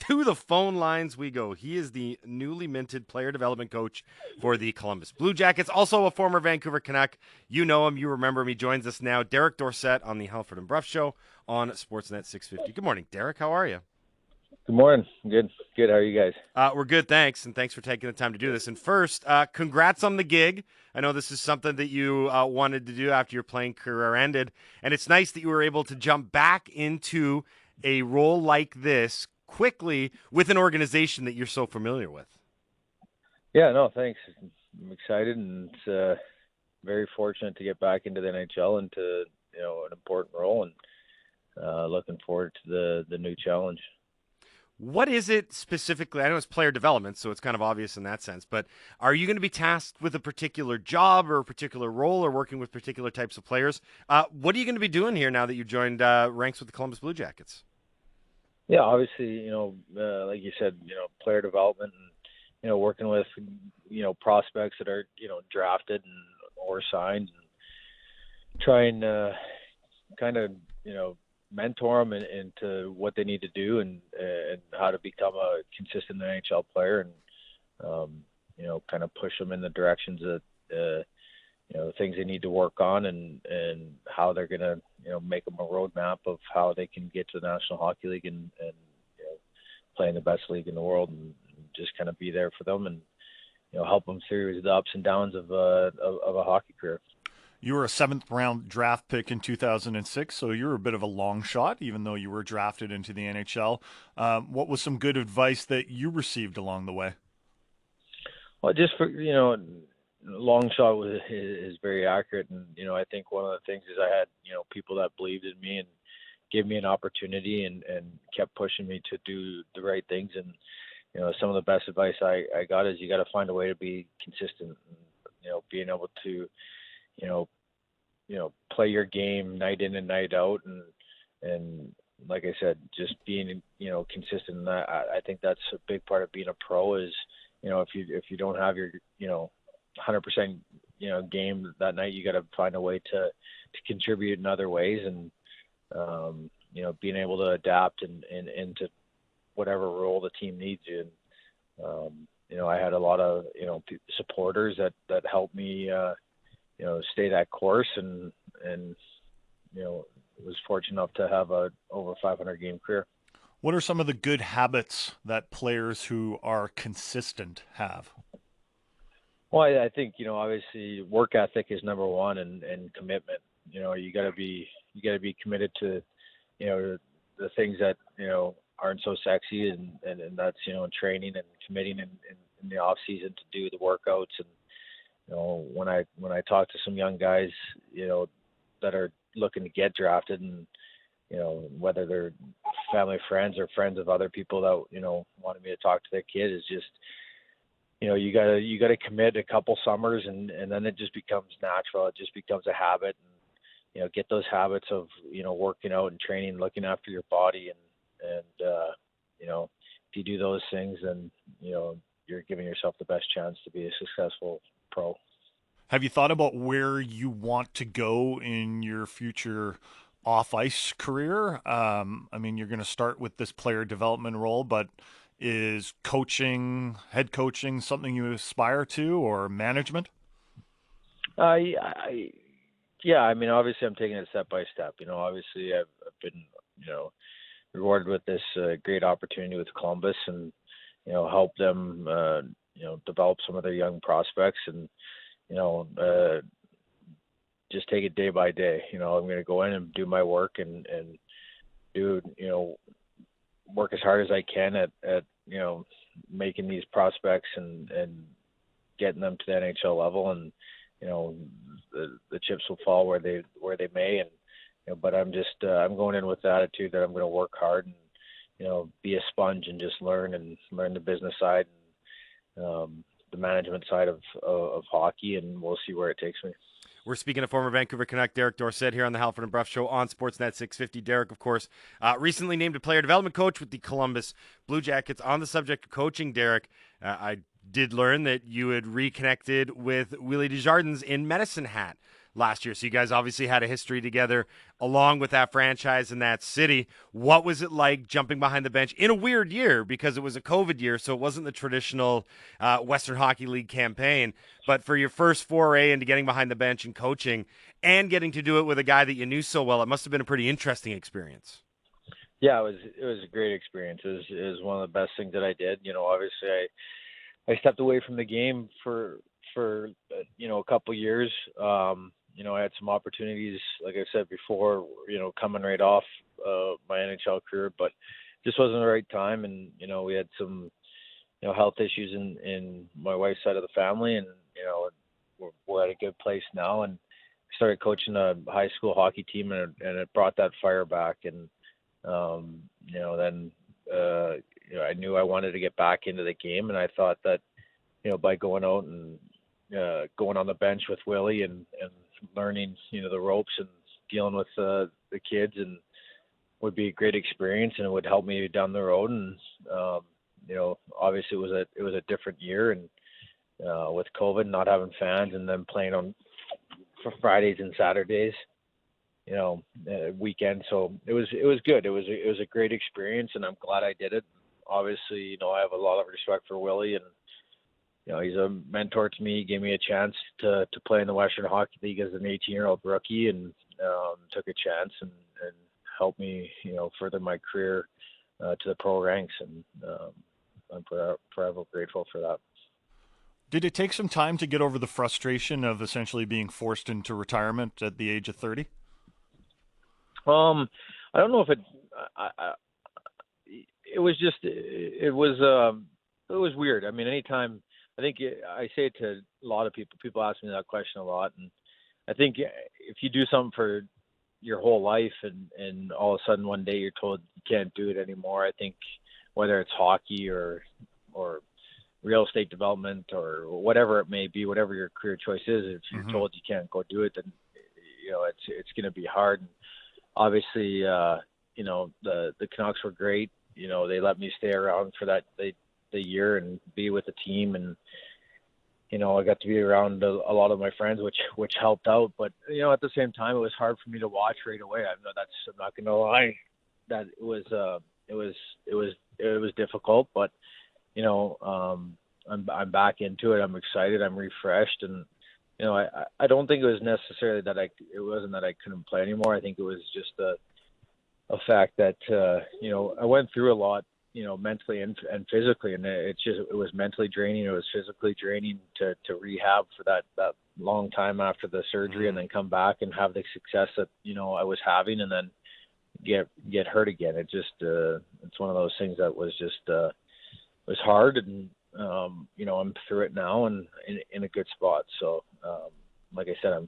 To the phone lines we go. He is the newly minted player development coach for the Columbus Blue Jackets, also a former Vancouver Canuck. You know him, you remember him. He joins us now. Derek Dorsett on the Halford and Bruff Show on Sportsnet 650. Good morning, Derek. How are you? Good morning. Good. Good. How are you guys? We're good, thanks, and thanks for taking the time to do this. And first, congrats on the gig. I know this is something that you wanted to do after your playing career ended, and it's nice that you were able to jump back into a role like this quickly with an organization that you're so familiar with. Yeah. No. Thanks. I'm excited and very fortunate to get back into the NHL into an important role and looking forward to the new challenge. What is it specifically? I know it's player development, so it's kind of obvious in that sense, but are you going to be tasked with a particular job or a particular role or working with particular types of players? What are you going to be doing here now that you've joined ranks with the Columbus Blue Jackets? Yeah. Obviously, like you said, player development and working with prospects that are drafted and or signed and try and kind of mentor them into what they need to do and how to become a consistent NHL player and kind of push them in the directions that things they need to work on and how they're going to make them a roadmap of how they can get to the National Hockey League and play in the best league in the world and just kind of be there for them and help them through the ups and downs of a hockey career. You were a seventh round draft pick in 2006, so you're a bit of a long shot, even though you were drafted into the NHL. What was some good advice that you received along the way? Well, just for long shot is very accurate, and I think one of the things is I had people that believed in me and gave me an opportunity and kept pushing me to do the right things. And some of the best advice I got is you got to find a way to be consistent. And, being able to play your game night in and night out, and like I said, just being consistent. And I think that's a big part of being a pro is if you don't have your 100% game that night, you got to find a way to contribute in other ways and being able to adapt and into whatever role the team needs you. And I had a lot of supporters that helped me stay that course and was fortunate enough to have a over 500 game career. What are some of the good habits that players who are consistent have? Well, I think obviously work ethic is number one, and commitment. You got to be committed to the things that aren't so sexy, and that's training and committing in the off season to do the workouts. And when I talk to some young guys that are looking to get drafted, and whether they're family friends or friends of other people that wanted me to talk to their kid, is just you gotta commit a couple summers, and then it just becomes natural. It just becomes a habit, and get those habits of working out and training, looking after your body, and if you do those things, then you're giving yourself the best chance to be a successful pro. Have you thought about where you want to go in your future off ice career? I mean, you're going to start with this player development role, but is coaching, head coaching, something you aspire to, or management? Yeah, I mean, obviously I'm taking it step by step. Obviously I've been, rewarded with this great opportunity with Columbus and, help them, develop some of their young prospects and, just take it day by day. I'm going to go in and do my work and do, work as hard as I can at making these prospects and getting them to the NHL level, and the chips will fall where they may, and but I'm just I'm going in with the attitude that I'm going to work hard and be a sponge and just learn the business side and the management side of hockey, and we'll see where it takes me. We're speaking to former Vancouver Canuck Derek Dorsett here on the Halford and Bruff Show on Sportsnet 650. Derek, of course, recently named a player development coach with the Columbus Blue Jackets. On the subject of coaching, Derek, I did learn that you had reconnected with Willie Desjardins in Medicine Hat last year. So you guys obviously had a history together along with that franchise in that city. What was it like jumping behind the bench in a weird year because it was a COVID year, so it wasn't the traditional Western Hockey League campaign, but for your first foray into getting behind the bench and coaching and getting to do it with a guy that you knew so well, it must have been a pretty interesting experience. Yeah, it was a great experience. It was one of the best things that I did. Obviously I stepped away from the game for a couple years. I had some opportunities, like I said before, coming right off my NHL career, but just wasn't the right time. And we had some health issues in my wife's side of the family, and we're at a good place now. And started coaching a high school hockey team, and it brought that fire back. And then I knew I wanted to get back into the game, and I thought that by going out and going on the bench with Willie and learning the ropes and dealing with the kids and would be a great experience, and it would help me down the road. And obviously it was a different year, and with COVID, not having fans, and then playing on for Fridays and Saturdays, weekend. So it was good. It was a great experience, and I'm glad I did it. Obviously, I have a lot of respect for Willie, and he's a mentor to me. He gave me a chance to play in the Western Hockey League as an 18-year-old rookie, and took a chance and helped me, further my career to the pro ranks. And I'm forever grateful for that. Did it take some time to get over the frustration of essentially being forced into retirement at the age of 30? I don't know if it was just, it was weird. I mean, anytime, I think I say it to a lot of people ask me that question a lot. And I think if you do something for your whole life and all of a sudden one day you're told you can't do it anymore, I think whether it's hockey or real estate development or whatever it may be, whatever your career choice is, if you're told you can't go do it, then, it's going to be hard. And obviously, the Canucks were great. They let me stay around for the year and be with the team. And, I got to be around a lot of my friends, which helped out. But, at the same time, it was hard for me to watch right away. I'm not going to lie, that it was difficult, but, I'm back into it. I'm excited. I'm refreshed. And, I don't think it was necessarily that it wasn't that I couldn't play anymore. I think it was just a fact that, I went through a lot, mentally and physically, and it was mentally draining. It was physically draining to rehab for that long time after the surgery, and then come back and have the success that, I was having, and then get hurt again. It just, it's one of those things that was just, was hard. And, I'm through it now and in a good spot. So, like I said, I'm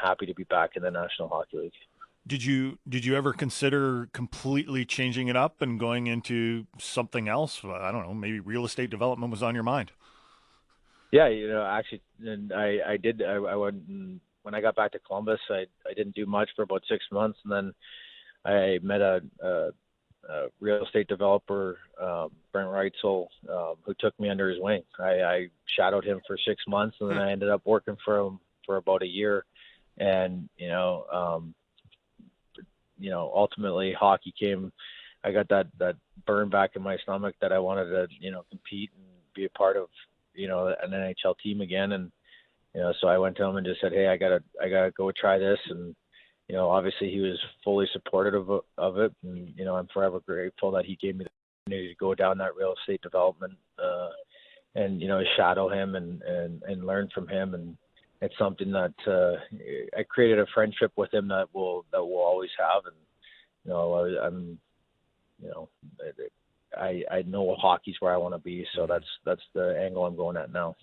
happy to be back in the National Hockey League. Did you ever consider completely changing it up and going into something else? I don't know, maybe real estate development was on your mind. Yeah, actually, and I did. I went, when I got back to Columbus, I didn't do much for about 6 months, and then I met a real estate developer, Brent Reitzel, who took me under his wing. I shadowed him for 6 months, and then I ended up working for him for about a year. And, ultimately hockey came. I got that burn back in my stomach that I wanted to, compete and be a part of, an NHL team again. And, so I went to him and just said, hey, I gotta go try this. And, obviously he was fully supportive of it. And, I'm forever grateful that he gave me the opportunity to go down that real estate development, and, shadow him and learn from him. And it's something that, I created a friendship with him that we'll always have. And, I know hockey's where I want to be. So that's the angle I'm going at now.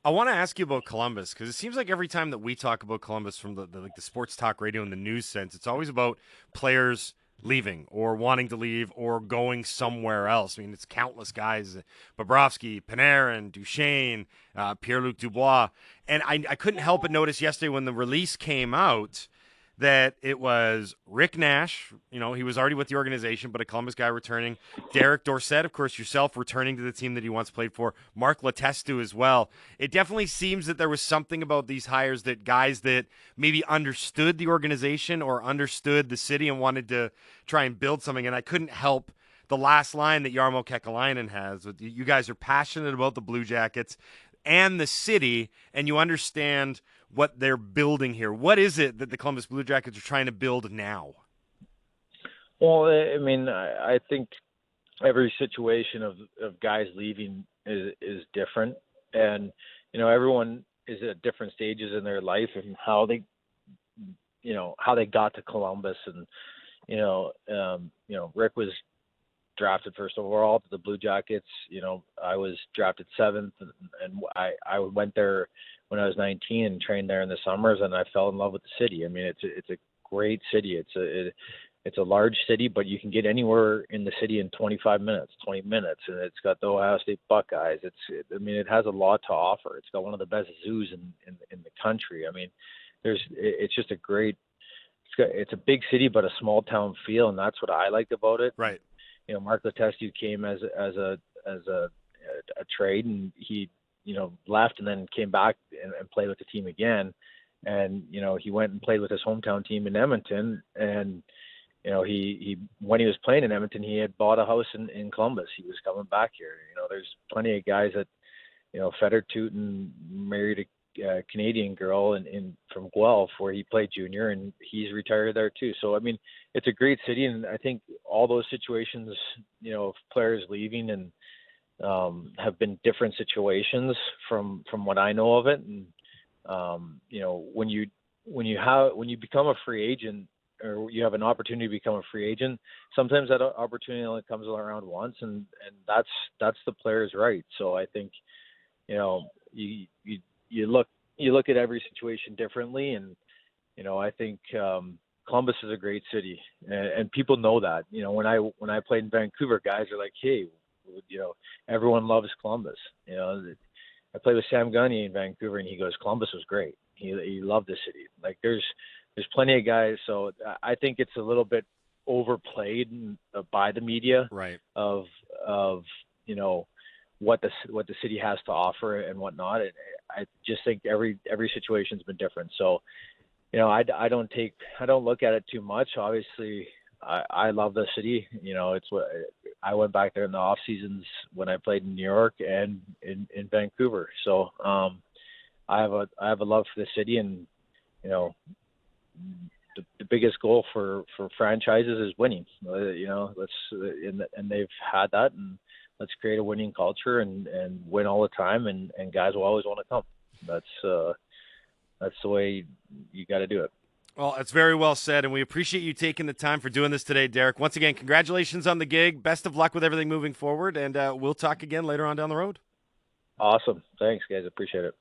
I want to ask you about Columbus, because it seems like every time that we talk about Columbus from the sports talk radio and the news sense, it's always about players leaving or wanting to leave or going somewhere else. I mean, it's countless guys: Bobrovsky, Panarin, Duchesne, Pierre-Luc Dubois. And I couldn't help but notice yesterday when the release came out that it was Rick Nash, he was already with the organization, but a Columbus guy returning. Derek Dorsett, of course, yourself returning to the team that he once played for. Mark Letestu as well. It definitely seems that there was something about these hires that guys that maybe understood the organization or understood the city and wanted to try and build something. And I couldn't help the last line that Jarmo Kekalainen has. You guys are passionate about the Blue Jackets and the city, and you understand what they're building here. What is it that the Columbus Blue Jackets are trying to build now? Well, I mean, I think every situation of guys leaving is different, and everyone is at different stages in their life and how they got to Columbus, and Rick was drafted first overall to the Blue Jackets. I was drafted seventh, and I went there when I was 19 and trained there in the summers, and I fell in love with the city. I mean, it's a great city. It's a large city, but you can get anywhere in the city in 25 minutes, 20 minutes, and it's got the Ohio State Buckeyes. It has a lot to offer. It's got one of the best zoos in the country. I mean, it's just a great. It's a big city, but a small town feel, and that's what I liked about it. Right. Mark Letestu came as a trade, and he left and then came back and played with the team again. And he went and played with his hometown team in Edmonton, and he when he was playing in Edmonton, he had bought a house in Columbus. He was coming back here. There's plenty of guys that Feder Tootin married a Canadian girl from Guelph, where he played junior, and he's retired there too. So I mean, it's a great city, and I think all those situations, of players leaving and have been different situations from what I know of it. And when you become a free agent, or you have an opportunity to become a free agent, sometimes that opportunity only comes around once, and that's the player's right. So I think you look at every situation differently, and I think Columbus is a great city, and people know that. When I played in Vancouver, guys are like, hey, everyone loves Columbus. I played with Sam Gagner in Vancouver, and he goes, Columbus was great. He loved the city. Like there's plenty of guys. So I think it's a little bit overplayed by the media, right? Of what the city has to offer and whatnot. And I just think every situation's been different. So I don't look at it too much. Obviously, I love the city. It's what I went back there in the off seasons when I played in New York and in Vancouver. So I have a love for the city, and the biggest goal for franchises is winning. And they've had that, and let's create a winning culture and win all the time, and guys will always want to come. That's the way you got to do it. Well, that's very well said, and we appreciate you taking the time for doing this today, Derek. Once again, congratulations on the gig. Best of luck with everything moving forward, and we'll talk again later on down the road. Awesome. Thanks, guys. Appreciate it.